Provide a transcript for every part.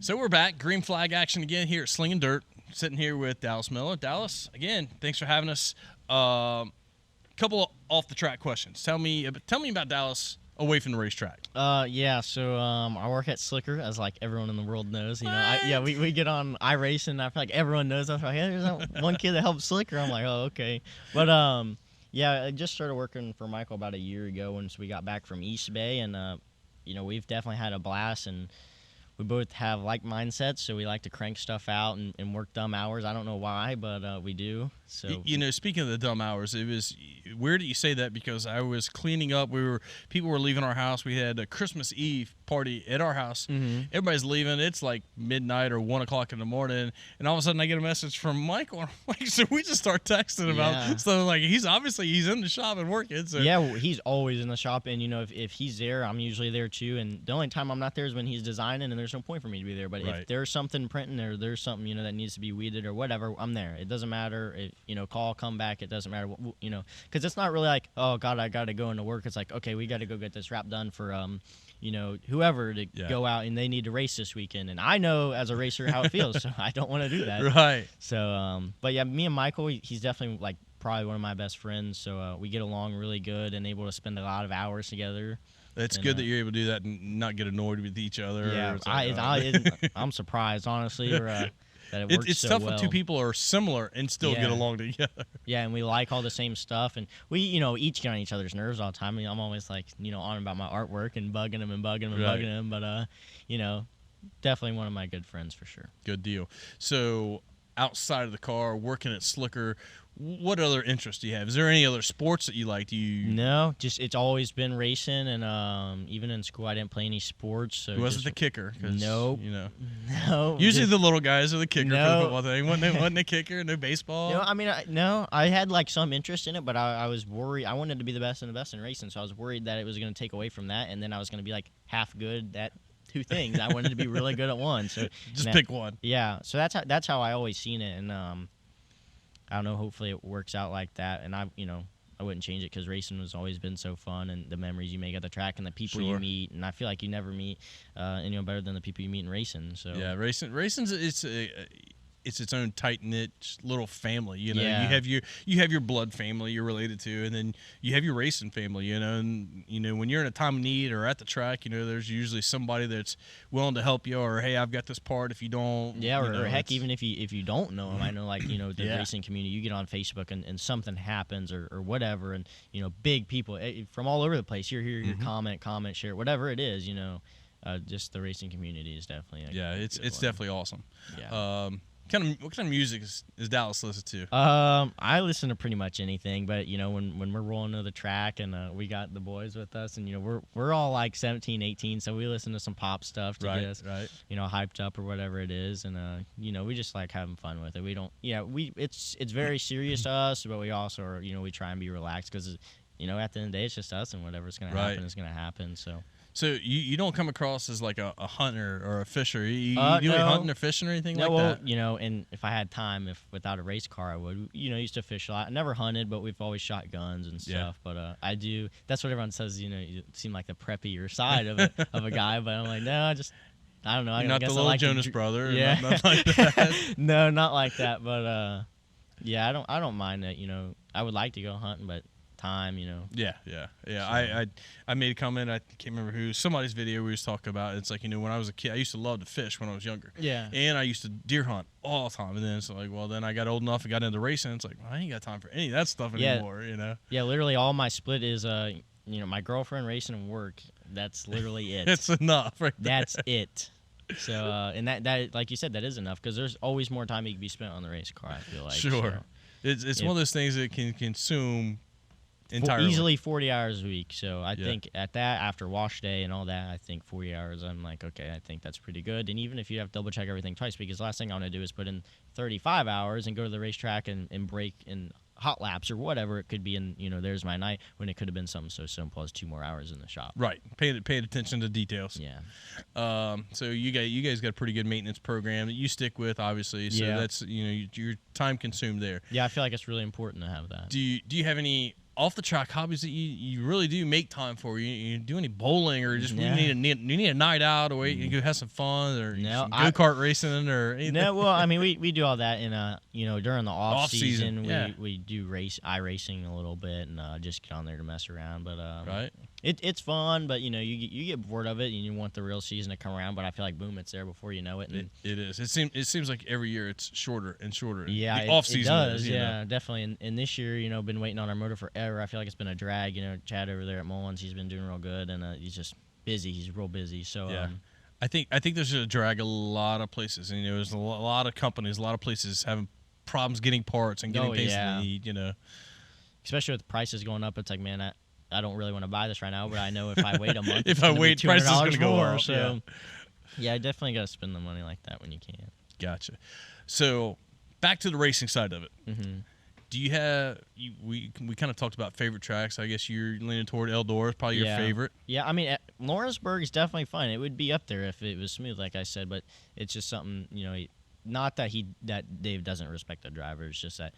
So we're back. Green flag action again here at Slingin Dirt. Sitting here with Dallas Miller. Dallas, again, thanks for having us. Couple off the track questions. Tell me about Dallas away from the racetrack. So I work at Slicker, as like everyone in the world knows. You know, we get on iRacing, and I feel like everyone knows us. Like, hey, there's that one kid that helps Slicker. I'm like, oh, okay. But I just started working for Michael about a year ago once we got back from East Bay, and we've definitely had a blast, and we both have like mindsets, so we like to crank stuff out and work dumb hours. I don't know why, but we do. So speaking of the dumb hours, it was weird that you say that because I was cleaning up. People were leaving our house. We had a Christmas Eve party at our house. Mm-hmm. Everybody's leaving. It's like midnight or 1 o'clock in the morning, and all of a sudden I get a message from Michael. I'm like, so we just start texting about stuff. Like he's in the shop and working. So. Yeah, well, he's always in the shop, and if he's there, I'm usually there too. And the only time I'm not there is when he's designing, and there's no point for me to be there. But if there's something printing or there's something that needs to be weeded or whatever, I'm there. It doesn't matter if call, come back. It doesn't matter because it's not really like, oh God, I got to go into work. It's like, okay, we got to go get this wrap done for whoever to go out, and they need to race this weekend. And I know as a racer how it feels, so I don't want to do that. Right. So, but yeah, me and Michael, he's definitely like probably one of my best friends. So we get along really good and able to spend a lot of hours together. It's good that you're able to do that and not get annoyed with each other. Yeah, I'm surprised, honestly, that it works it's so tough well. when two people are similar and still get along together. Yeah, and we like all the same stuff, and we, each get on each other's nerves all the time. I mean, I'm always like, on about my artwork and bugging him, but definitely one of my good friends for sure. Good deal. So, outside of the car, working at Slicker, what other interests do you have? Is there any other sports that you like? No, just it's always been racing, and even in school I didn't play any sports. So he wasn't the kicker. Nope. No. Usually the little guys are the kicker for the football thing. Wasn't a kicker, no baseball. No, I mean, I had like some interest in it, but I was worried. I wanted to be the best in racing, so I was worried that it was going to take away from that, and then I was going to be like half good at two things. I wanted to be really good at one. So just pick one. Yeah. So that's how I always seen it, and I don't know. Hopefully, it works out like that, and I wouldn't change it because racing has always been so fun, and the memories you make at the track, and the people you meet, and I feel like you never meet anyone better than the people you meet in racing. So yeah, racing's it's its own tight knit little family. You have your blood family you're related to, and then you have your racing family. And when you're in a time of need or at the track, there's usually somebody that's willing to help you, or hey, I've got this part if you don't. Yeah, or heck, even if you don't know them, I know the racing community. You get on Facebook and something happens or whatever, and big people from all over the place. You're here, your comment, share, whatever it is. Just the racing community is definitely it's definitely awesome. Yeah. What kind of music is Dallas listen to? I listen to pretty much anything, but when we're rolling to the track and we got the boys with us, and we're all like 17, 18, so we listen to some pop stuff to get us hyped up or whatever it is, and we just like having fun with it. We don't it's very serious to us, but we also are we try and be relaxed because at the end of the day it's just us, and whatever's gonna happen is gonna happen. So you don't come across as like a hunter or a fisher. You do any hunting or fishing or anything like that? And if I had time, without a race car, I would. Used to fish a lot. I never hunted, but we've always shot guns and stuff. But I do. That's what everyone says. You seem like the preppier side of a guy. But I'm like, no, I don't know. You're not the little Jonas brother. Yeah, not like that. No, not like that. But I don't mind that. I would like to go hunting, but time, Yeah. I made a comment. I can't remember who. Somebody's video we was talking about. It's like when I was a kid, I used to love to fish when I was younger. Yeah. And I used to deer hunt all the time. And then it's like, well, then I got old enough and got into racing. It's like, well, I ain't got time for any of that stuff anymore. Yeah. Literally, all my split is my girlfriend, racing, and work. That's literally it. It's enough, right there. That's it. So and that like you said, that is enough because there's always more time you can be spent on the race car. I feel like. Sure. So, it's one of those things that can consume entirely. Easily 40 hours a week. So I think at that, after wash day and all that, I think 40 hours, I'm like, okay, I think that's pretty good. And even if you have to double check everything twice, because the last thing I want to do is put in 35 hours and go to the racetrack and break in hot laps or whatever it could be, and there's my night when it could have been something so simple as 2 more hours in the shop. Right. Paying attention to details. Yeah. So you guys got a pretty good maintenance program that you stick with, obviously. So that's your time consumed there. Yeah, I feel like it's really important to have that. Do you have any off the track hobbies that you really do make time for? You do any bowling, or just you need a night out, or you go have some fun, or some go-kart racing, or anything? No, well, I mean, we do all that in during the off season. We do iRacing a little bit and just get on there to mess around. But right. It's fun, but you get bored of it and you want the real season to come around. But I feel like boom, it's there before you know it. And it is. It seems like every year it's shorter and shorter. Yeah, the off season it does. Is, definitely. And this year, been waiting on our motor forever. I feel like it's been a drag. Chad over there at Mullins, he's been doing real good, and he's just busy. He's real busy. So yeah. I think there's a drag a lot of places, and there's a lot of companies, a lot of places having problems getting parts and getting things they need. Especially with the prices going up, it's like, man, I don't really want to buy this right now, but I know if I wait a month, if I wait, prices are going to go up. So yeah, I definitely got to spend the money like that when you can. Gotcha. So back to the racing side of it. Mm-hmm. Do you have we kind of talked about favorite tracks? I guess you're leaning toward Eldora, probably your favorite. Yeah, I mean Lawrenceburg is definitely fun. It would be up there if it was smooth, like I said, but it's just something not that Dave doesn't respect the driver. It's just that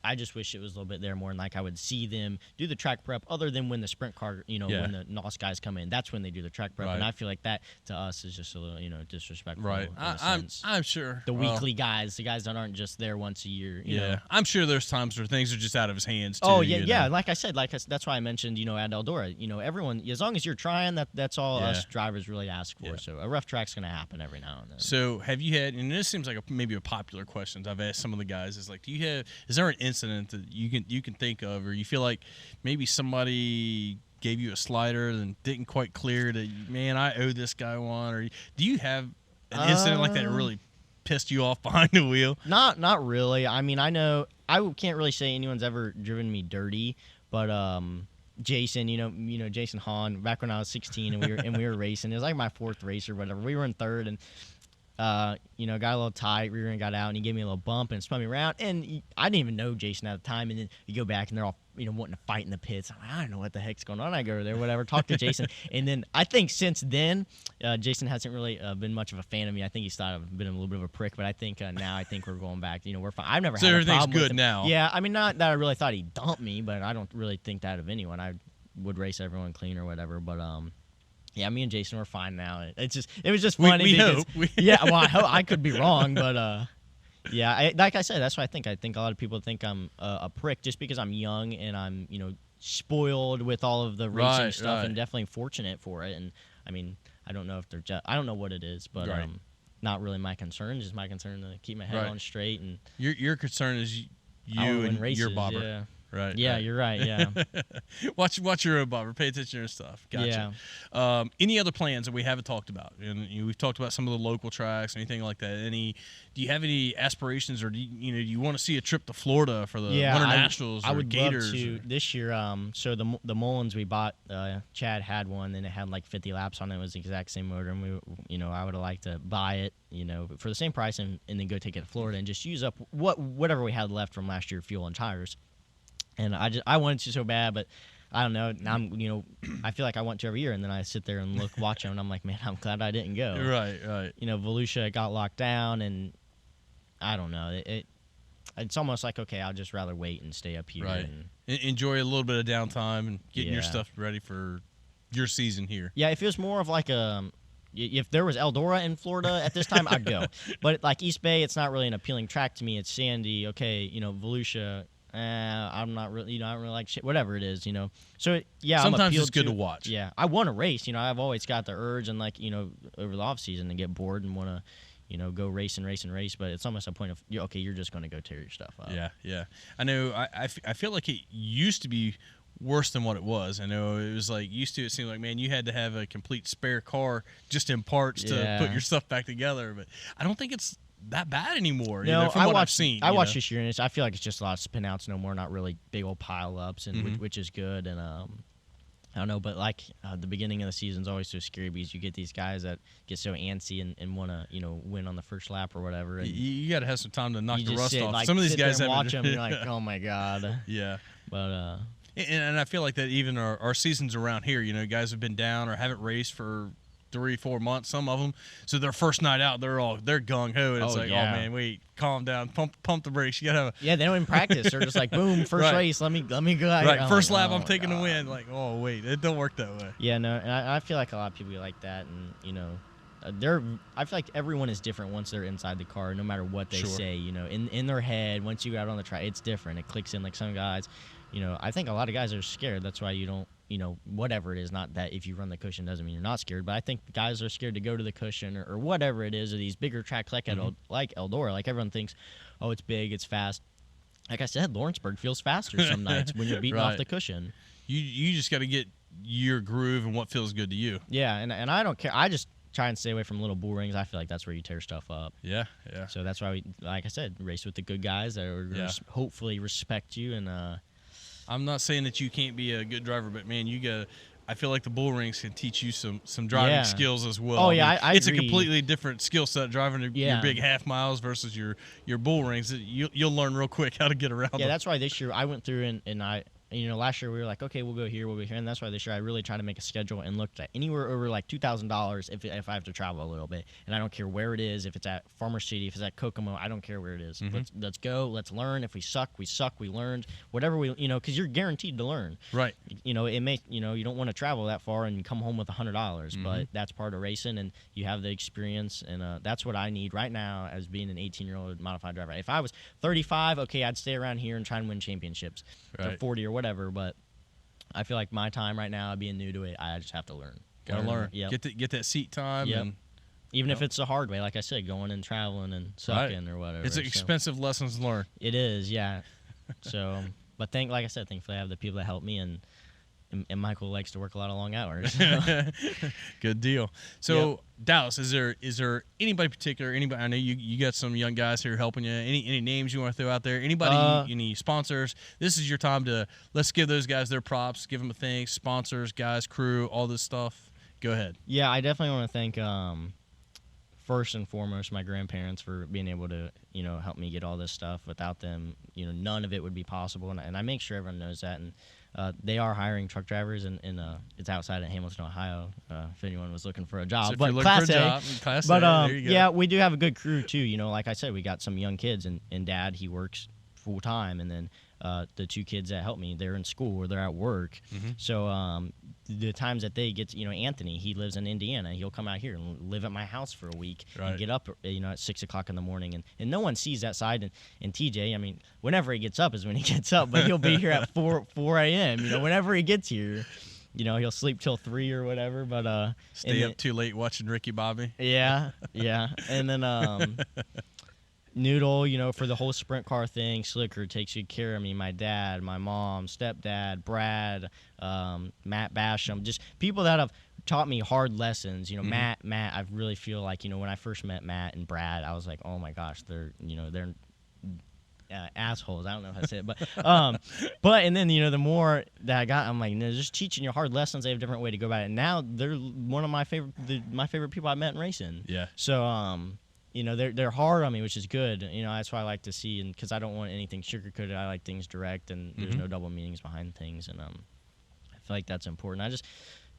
I just wish it was a little bit there more, and like I would see them do the track prep other than when the sprint car, when the NOS guys come in. That's when they do the track prep, and I feel like that to us is just a little, disrespectful. Right. I'm sure. The weekly guys, the guys that aren't just there once a year. You know? I'm sure there's times where things are just out of his hands too. Oh yeah. Like I said, that's why I mentioned, at Eldora, everyone, as long as you're trying, that's all us drivers really ask for. So a rough track's gonna happen every now and then. So have you had? And this seems like maybe a popular question I've asked some of the guys is like, is there an incident that you can think of, or you feel like maybe somebody gave you a slider and didn't quite clear that, man, I owe this guy one, or do you have an incident like that really pissed you off behind the wheel? Not really. I mean, I know I can't really say anyone's ever driven me dirty, but Jason, Jason Hahn, back when I was 16 and we were racing, it was like my fourth race or whatever. We were in third and got a little tight, rear end got out, and he gave me a little bump and spun me around. And I didn't even know Jason at the time. And then you go back, and they're all, wanting to fight in the pits. I'm like, I don't know what the heck's going on. I go over there, whatever, talk to Jason. And then I think since then, Jason hasn't really been much of a fan of me. I think he's thought I've been a little bit of a prick. But I think now we're going back. We're fine. I've never had a problem with him. So everything's good now. Yeah, I mean, not that I really thought he dumped me, but I don't really think that of anyone. I would race everyone clean or whatever. But yeah, me and Jason were fine now. It was just funny. We hope. Yeah, well, I hope. I could be wrong, but yeah, like I said, that's what I think. I think a lot of people think I'm a prick just because I'm young and I'm spoiled with all of the racing stuff and definitely fortunate for it. And I mean, I don't know if they're I don't know what it is, but not really my concern. Just my concern to keep my head on straight. And your concern is you and races, your bobber. Yeah. Right. Yeah, you're right. Yeah. watch your own bobber. Pay attention to your stuff. Gotcha. Yeah. Any other plans that we haven't talked about? And we've talked about some of the local tracks, anything like that. Do you have any aspirations, or do you want to see a trip to Florida for the Winter Nationals? I would Gators love to this year. So the Mullins we bought, Chad had one, and it had like 50 laps on it. It was the exact same motor, and I would have liked to buy it, for the same price, and then go take it to Florida and just use up whatever we had left from last year, fuel and tires. And I wanted to so bad, but I don't know. Now I feel like I want to every year, and then I sit there and watch them, and I'm like, man, I'm glad I didn't go. Right. Volusia got locked down, and I don't know. It's almost like, okay, I'll just rather wait and stay up here. Right. And enjoy a little bit of downtime and getting your stuff ready for your season here. Yeah, it feels more of like if there was Eldora in Florida at this time, I'd go. But like East Bay, it's not really an appealing track to me. It's sandy. Okay, Volusia. I'm not really, I don't really like shit, whatever it is, So, yeah, sometimes it's good to watch. Yeah, I want to race. I've always got the urge and, over the off season to get bored and want to, go race and race and race. But it's almost a point of, okay, you're just going to go tear your stuff up. Yeah. I know. I feel like it used to be worse than what it was. I know it was like it seemed like, man, you had to have a complete spare car just in parts to put your stuff back together. But I don't think it's that bad anymore. No, from what I've seen. I watched this year, and I feel like it's just a lot of spin-outs no more, not really big old pile-ups, and which is good. And I don't know, but the beginning of the season's always so scary because you get these guys that get so antsy and want to win on the first lap or whatever. And you got to have some time to knock the rust off. Some of these guys watch them, and you're like, oh my god. Yeah. But and I feel like that even our seasons around here, guys have been down or haven't raced for 3-4 months, some of them. So their first night out, they're gung ho, and it's oh man, wait, calm down, pump the brakes. You gotta have they don't even practice. They're just like, boom, first race, let me go. Right, first lap, I'm taking the win. Like, oh wait, it don't work that way. Yeah, no, and I feel like a lot of people like that, and I feel like everyone is different once they're inside the car, no matter what they say. In their head, once you get out on the track, it's different. It clicks in. Like some guys, I think a lot of guys are scared. That's why you don't, whatever it is. Not that if you run the cushion doesn't mean you're not scared, but I think guys are scared to go to the cushion or whatever it is, or these bigger tracks like like Eldora. Like everyone thinks, oh, it's big, it's fast. Like I said, Lawrenceburg feels faster some nights when you're beating off the cushion. You just got to get your groove and what feels good to you. Yeah, and I don't care. I just try and stay away from little bull rings. I feel like that's where you tear stuff up. Yeah. So that's why we, like I said, race with the good guys that are hopefully respect you. And I'm not saying that you can't be a good driver, but man, I feel like the bull rings can teach you some driving skills as well. Oh yeah, I it's agree. a completely different skill set driving your big half miles versus your bull rings. You'll learn real quick how to get around. Yeah, that's why this year I went through and I. Last year we were like, okay, we'll go here, and that's why this year I really try to make a schedule and looked at anywhere over like $2,000 if I have to travel a little bit, and I don't care where it is, if it's at Farmer City, if it's at Kokomo, I don't care where it is. Let's go, let's learn. If we suck, we learned. Whatever because you're guaranteed to learn. Right. It may you don't want to travel that far and come home with $100, but that's part of racing, and you have the experience, and that's what I need right now as being an 18-year-old modified driver. If I was 35, okay, I'd stay around here and try and win championships. Or 40 or whatever, but I feel like my time right now, being new to it, I just have to learn. Gotta learn. Yep. Get that seat time. Yep. And even if it's the hard way, like I said, going and traveling and sucking or whatever. It's expensive lessons learned. It is, yeah. So, but like I said, thankfully I have the people that help me, and Michael likes to work a lot of long hours. So. Good deal. So Dallas, is there anybody particular? Anybody? I know you got some young guys here helping you. Any names you want to throw out there? Anybody? Any sponsors? This is your time to let's give those guys their props. Give them a thanks. Sponsors, guys, crew, all this stuff. Go ahead. Yeah, I definitely want to thank first and foremost my grandparents for being able to help me get all this stuff. Without them, none of it would be possible, and I make sure everyone knows that. And they are hiring truck drivers, and it's outside of Hamilton, Ohio. If anyone was looking for a job, so but Class A. But there you go. We do have a good crew too. Like I said, we got some young kids, and Dad, he works full time, and then the two kids that help me, they're in school or they're at work. So the times that they get, Anthony, he lives in Indiana. He'll come out here and live at my house for a week and get up, at 6 o'clock in the morning. And no one sees that side. And TJ, I mean, whenever he gets up is when he gets up, but he'll be here at 4 a.m. Whenever he gets here, he'll sleep till 3 or whatever. But stay up too late watching Ricky Bobby. Yeah. And then Noodle, for the whole sprint car thing, Slicker takes good care of me. My dad, my mom, stepdad, Brad, Matt Basham, just people that have taught me hard lessons. Matt, I really feel like, when I first met Matt and Brad, I was like, oh my gosh, they're assholes. I don't know how to say it, but and then the more that I got, I'm like, just teaching you hard lessons. They have a different way to go about it. And now they're one of my favorite people I met in racing. Yeah. So they're hard on me, which is good. That's why I like to see, and because I don't want anything sugar-coated. I like things direct, and there's no double meanings behind things, and I feel like that's important. I just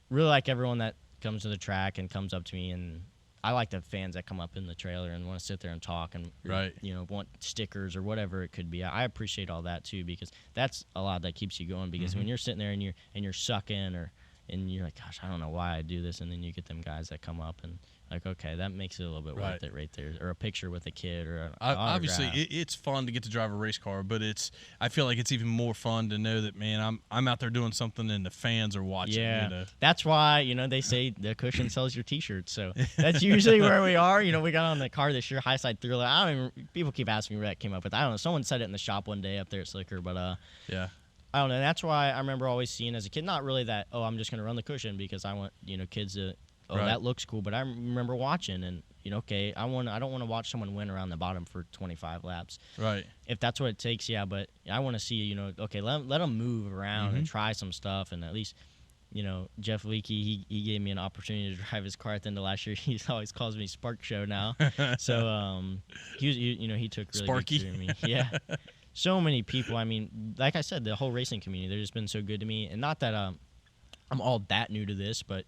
really like everyone that comes to the track and comes up to me, and I like the fans that come up in the trailer and want to sit there and talk and want stickers or whatever it could be. I appreciate all that too, because that's a lot that keeps you going. Because when you're sitting there and you're sucking and you're like, gosh, I don't know why I do this, and then you get them guys that come up and like, okay, that makes it a little bit worth it right there. Or a picture with a kid or an obviously it's fun to get to drive a race car, but I feel like it's even more fun to know that, man, I'm out there doing something and the fans are watching. Yeah, that's why they say the cushion sells your T-shirts. So that's usually where we are. We got on the car this year, High Side Thriller. People keep asking me where that came up with. I don't know. Someone said it in the shop one day up there at Slicker, but yeah. I don't know. That's why I remember always seeing as a kid, not really that, I'm just going to run the cushion because I want, kids to, that looks cool. But I remember watching and, okay, I don't want to watch someone win around the bottom for 25 laps. Right. If that's what it takes, yeah. But I want to see, okay, let them move around and try some stuff. And at least, Jeff Leakey, he gave me an opportunity to drive his car at the end of last year. He always calls me Spark Show now. So, he took really Sparky. good care of me. Yeah. So many people. I mean, like I said, the whole racing community, they've just been so good to me. And not that I'm all that new to this, but,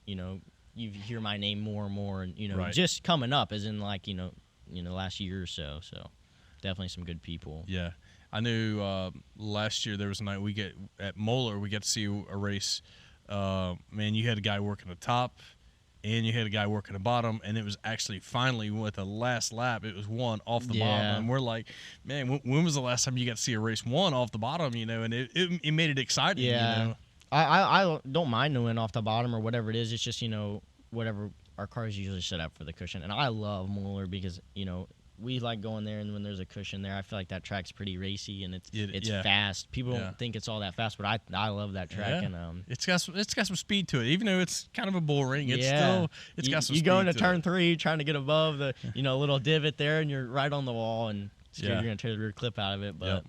you hear my name more and more, and Right. just coming up, as in like last year or so. So definitely some good people. Yeah, I knew last year there was a night we get at Moeller. We got to see a race. Man, you had a guy working the top, and you had a guy working the bottom, and it was actually finally with the last lap, it was one off the bottom, and we're like, man, when was the last time you got to see a race one off the bottom? And it made it exciting. Yeah, I don't mind knowing off the bottom or whatever it is. It's just whatever our cars usually set up for the cushion, and I love Moeller because we like going there, and when there's a cushion there, I feel like that track's pretty racy and it's fast. People don't think it's all that fast, but I love that track, and it's got some speed to it, even though it's kind of a bull ring. It's got some speed. You go into turn 3 trying to get above the little divot there, and you're right on the wall, and you're gonna tear the rear clip out of it. But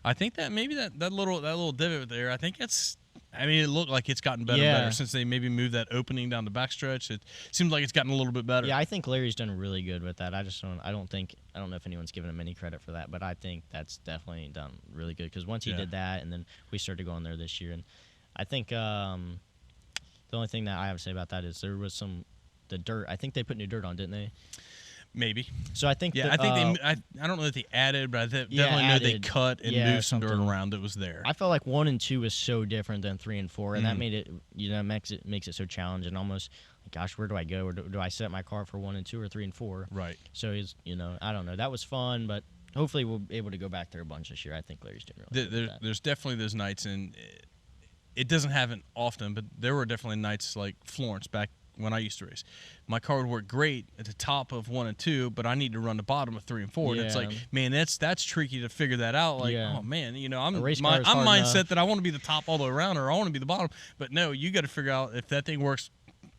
I think that maybe that little divot there, I think it looked like it's gotten better and better since they maybe moved that opening down the backstretch. It seems like it's gotten a little bit better. Yeah, I think Larry's done really good with that. I don't know if anyone's given him any credit for that, but I think that's definitely done really good because once he did that, and then we started going there this year, and I think the only thing that I have to say about that is there was the dirt. I think they put new dirt on, didn't they? Maybe. So I think I think I don't know that they added, but I definitely know they cut and moved some dirt around that was there. I felt like 1 and 2 was so different than 3 and 4, and that made it makes it so challenging. Almost, gosh, where do I go? Or do I set my car for 1 and 2 or 3 and 4? Right. So it's I don't know. That was fun, but hopefully we'll be able to go back there a bunch this year. I think Larry's doing really good with that. There's definitely those nights, and it doesn't happen often, but there were definitely nights like Florence back when I used to race. My car would work great at the top of 1 and 2, but I need to run the bottom of 3 and 4. And it's like, man, that's tricky to figure that out. Like, oh man, I'm mindset that I want to be the top all the way around, or I want to be the bottom. But no, you got to figure out if that thing works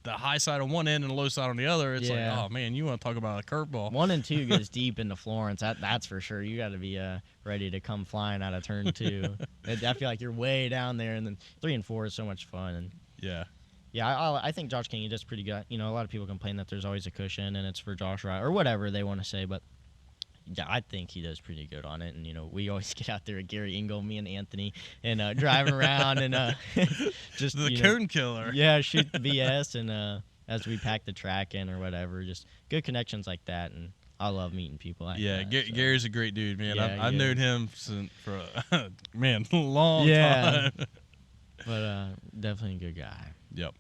the high side on one end and the low side on the other. It's like, oh man, you want to talk about a curveball. 1 and 2 goes deep into Florence. That's for sure. You got to be ready to come flying out of turn 2. I feel like you're way down there, and then 3 and 4 is so much fun. And yeah, I think Josh King does pretty good. A lot of people complain that there's always a cushion and it's for Josh Ryan or whatever they want to say, but yeah, I think he does pretty good on it. And we always get out there at Gary Engel, me and Anthony, and driving around and just the cone killer. Yeah, shoot the BS and as we pack the track in or whatever, just good connections like that. And I love meeting people like that. Gary's a great dude, man. I've known him for a long time. But definitely a good guy. Yep.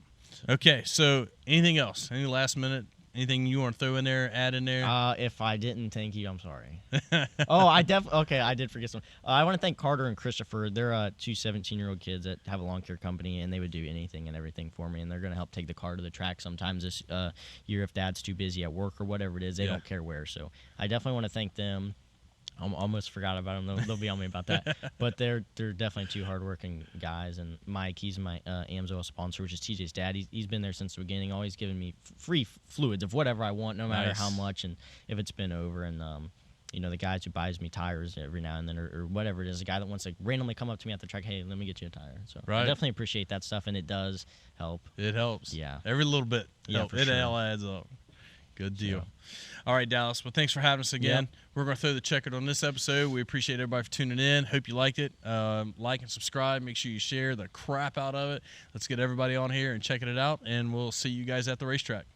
Okay, so anything else? Any last minute? Anything you want to throw in there, add in there? If I didn't thank you, I'm sorry. I did forget some. I want to thank Carter and Christopher. They're 2 17-year-old kids that have a lawn care company, and they would do anything and everything for me, and they're going to help take the car to the track sometimes this year if Dad's too busy at work or whatever it is. They don't care where, so I definitely want to thank them. I almost forgot about them. They'll be on me about that. But they're definitely 2 hardworking guys. And Mike, he's my AMSOIL sponsor, which is TJ's dad. He's been there since the beginning, always giving me free fluids of whatever I want, no matter how much and if it's been over. And the guys who buys me tires every now and then or whatever it is, a guy that wants to randomly come up to me at the track, hey, let me get you a tire. So I definitely appreciate that stuff, and it does help. It helps. Yeah. Every little bit helps. It all adds up. Good deal. All right, Dallas. Well, thanks for having us again. We're going to throw the checkered on this episode. We appreciate everybody for tuning in. Hope you liked it. Like and subscribe. Make sure you share the crap out of it. Let's get everybody on here and checking it out, and we'll see you guys at the racetrack.